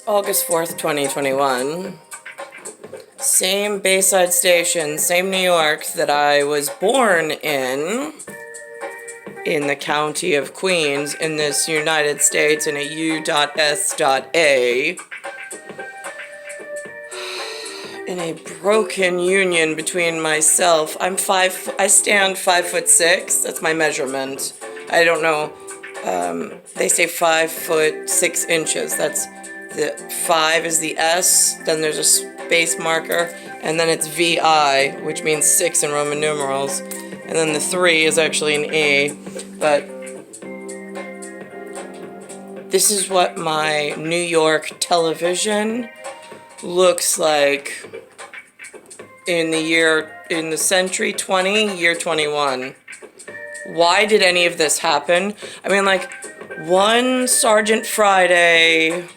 August 4th, 2021. Same Bayside station, same New York that I was born in the county of Queens, in this United States, in a U.S.A. In a broken union between myself. I stand 5'6". That's my measurement. I don't know. They say 5'6". That's the 5 is the S, then there's a space marker, and then it's VI, which means 6 in Roman numerals, and then the 3 is actually an E. But this is what my New York television looks like in the century 20, year 21. Why did any of this happen? I mean, like, one Sergeant Friday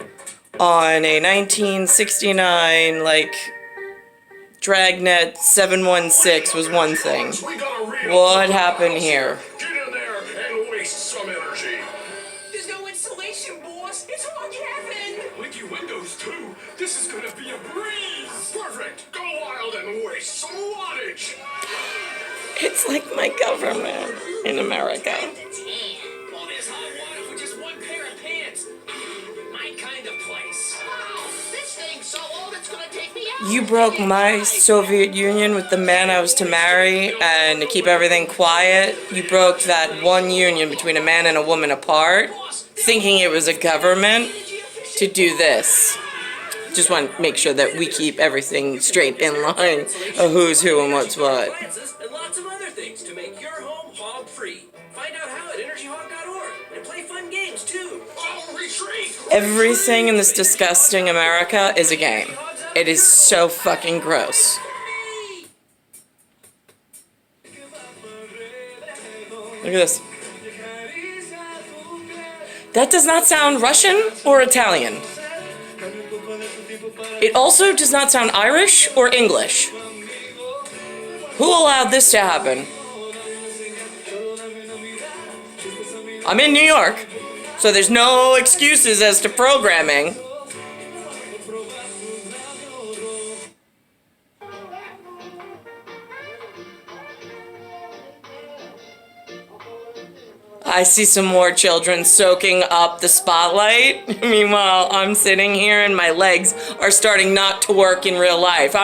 on a 1969, like, Dragnet 716 was one thing. What happened here? Get in there and waste some energy. There's no insulation, boss. It's hot cabin. Leaky windows, too. This is gonna be a breeze. Perfect. Go wild and waste some wattage. It's like my government in America. You broke my Soviet Union with the man I was to marry, and to keep everything quiet, you broke that one union between a man and a woman apart, thinking it was a government, to do this. Just want to make sure that we keep everything straight in line of who's who and what's what. And lots of other things to make your home hog-free. Find out how at energyhog.org and play fun games too. Oh, retreat! Everything in this disgusting America is a game. It is so fucking gross. Look at this. That does not sound Russian or Italian. It also does not sound Irish or English. Who allowed this to happen? I'm in New York, so there's no excuses as to programming. I see some more children soaking up the spotlight. Meanwhile, I'm sitting here and my legs are starting not to work in real life.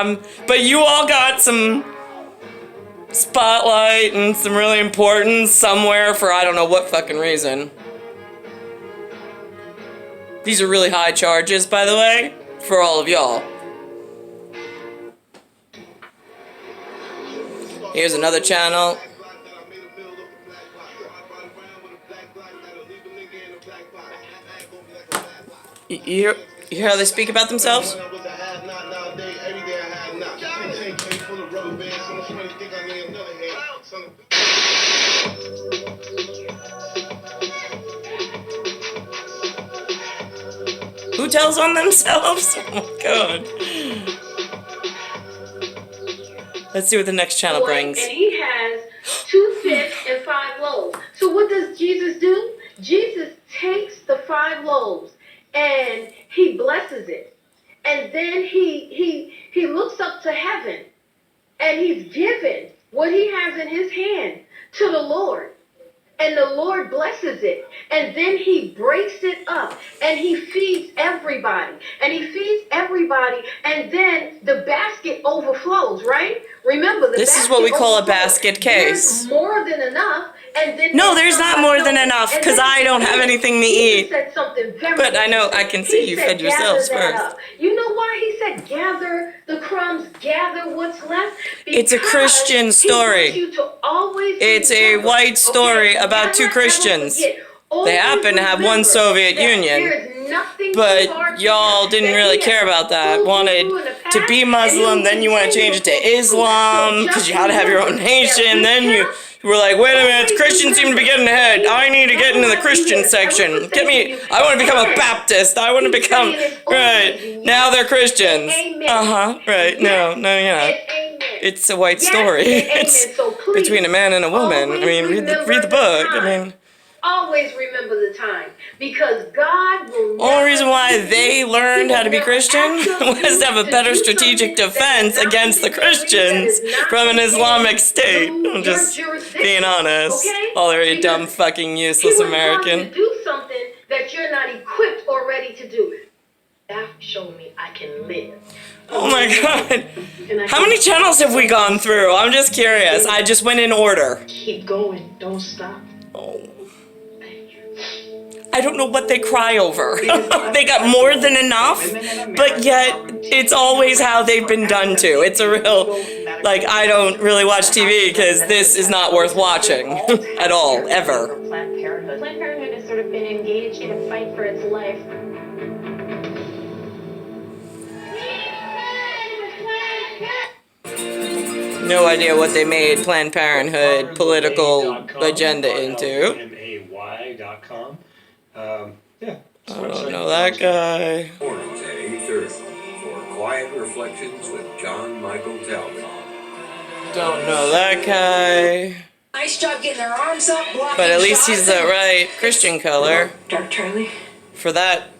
But you all got some spotlight and some really importance somewhere for I don't know what fucking reason. These are really high charges, by the way, for all of y'all. Here's another channel. You hear how they speak about themselves? Who tells on themselves? Oh my god. Let's see what the next channel brings. And he has 2 fish and 5 loaves. So what does Jesus do? Jesus takes the 5 loaves and he blesses it. And then he looks up to heaven and he's given what he has in his hand to the Lord. And the Lord blesses it. And then he breaks it up and he feeds everybody. And he feeds everybody, and then the basket overflows, right? Remember, this is what we call a basket case. There's more than enough. And then no, there's not more than enough, because I don't have anything to eat. Said something very but I know, I can see you fed yourselves first. You know why he said gather the crumbs, gather what's left? Because it's a Christian story. It's a white story about 2 Christians. They happen to have one Soviet Union. But y'all didn't really care about that. Wanted to be Muslim, then you want to change it to Islam, because you had to have your own nation, then you were like, wait a minute, Christians seem to be getting ahead. I need to get into the Christian section. Get me, I want to become a Baptist. I want to become, right, now they're Christians. Right, no, you're not. It's a white story. It's between a man and a woman. I mean, read the book. I mean, always remember the time. because God will Only never reason why leave you. they learned He how to be will Christian never ask of was to have a you better do strategic something that is defense not against the within your reach, that Christians is not from an within Islamic state. I'm your just jurisdiction. being honest. Okay? All they're a Because dumb, fucking, He useless wouldn't call you American. to do something that you're not equipped or ready to do. That showed me I can live. Oh my god. And I How can many channels have we gone through? I'm just curious. I just went in order. keep going. Don't stop. Oh. Thank you. I don't know what they cry over. They got more than enough, but yet it's always how they've been done to. It's a real, like, I don't really watch TV because this is not worth watching at all, ever. Planned Parenthood. Planned Parenthood has sort of been engaged in a fight for its life. No idea what they made Planned Parenthood political agenda into. MAY.com. Yeah. I don't know that guy. Wednesday, 3rd, for Quiet Reflections with John Michael Talbot. Don't know that guy. Nice job getting their arms up, blocking But at least shots. he's the right Christian color Dark Charlie. for that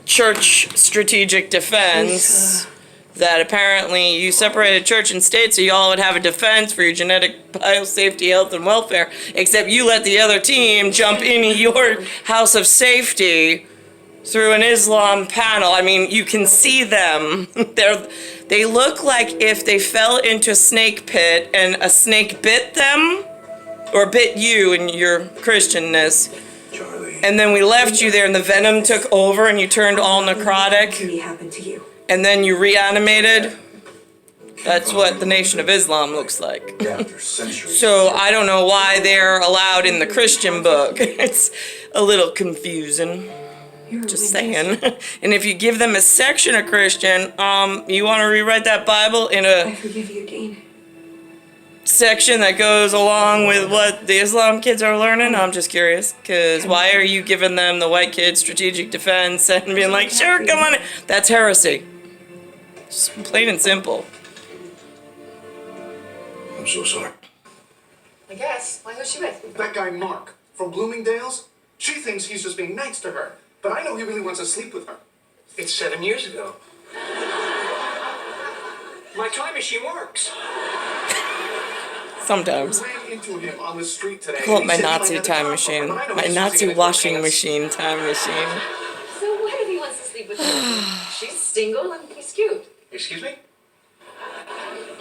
church strategic defense. That apparently you separated church and state so y'all would have a defense for your genetic biosafety, health, and welfare, except you let the other team jump into your house of safety through an Islam panel. I mean, you can see them. They look like if they fell into a snake pit and a snake bit them, or bit you in your Christianness, Charlie. and then we left you there and the venom took over and you turned all necrotic. Happened to you. And then you reanimated. That's what the Nation of Islam looks like. After centuries. So I don't know why they're allowed in the Christian book. It's a little confusing. Just saying. And if you give them a section of Christian, you want to rewrite that Bible in a forgive you, Dean. section that goes along with what the Islam kids are learning? I'm just curious, because why are you giving them the white kids strategic defense and being like, sure, come on in. That's heresy. Just plain and simple. I'm so sorry. I guess. Why was she with? That guy Mark from Bloomingdale's, she thinks he's just being nice to her, but I know he really wants to sleep with her. It's 7 years ago. My time machine works. Sometimes. I ran into him on the street today. Call it He my said he Nazi might have to time talk machine. to her, but I know My he's Nazi using it for washing pants. machine time machine. So what if he wants to sleep with her? She's single and he's cute. Excuse me?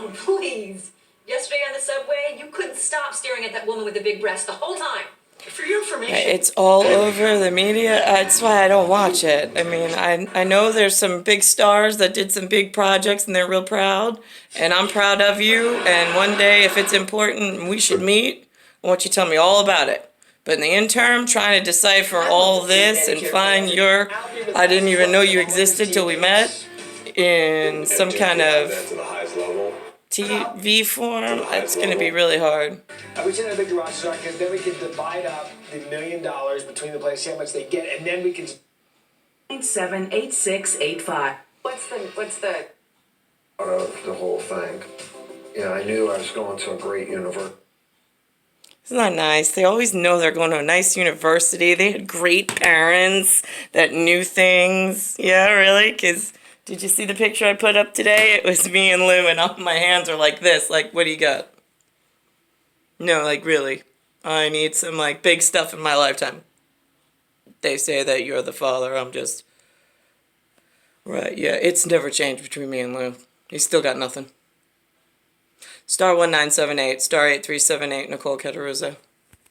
Oh, please. Yesterday on the subway, you couldn't stop staring at that woman with the big breast the whole time. For your information. It's all over the media. That's why I don't watch it. I mean, I know there's some big stars that did some big projects and they're real proud. And I'm proud of you. And one day, if it's important and we should meet, I want you to tell me all about it. But in the interim, trying to decipher all this and find your, I didn't even know you existed till we met, in some kind of To the highest level. TV form, it's going to be really hard. We send a big garage truck because then we can divide up the $1 million between the players, see how much they get, and then we can. 978685. What's the... Out of the whole thing. Yeah, I knew I was going to a great university. Isn't that nice? They always know they're going to a nice university. They had great parents that knew things. Yeah, really? Because did you see the picture I put up today? It was me and Lou, and all my hands are like this. Like, what do you got? No, like, really. I need some, like, big stuff in my lifetime. They say that you're the father. I'm just... Right, yeah. It's never changed between me and Lou. He's still got nothing. Star 1978, star 8378, Nicole Cataruzzo.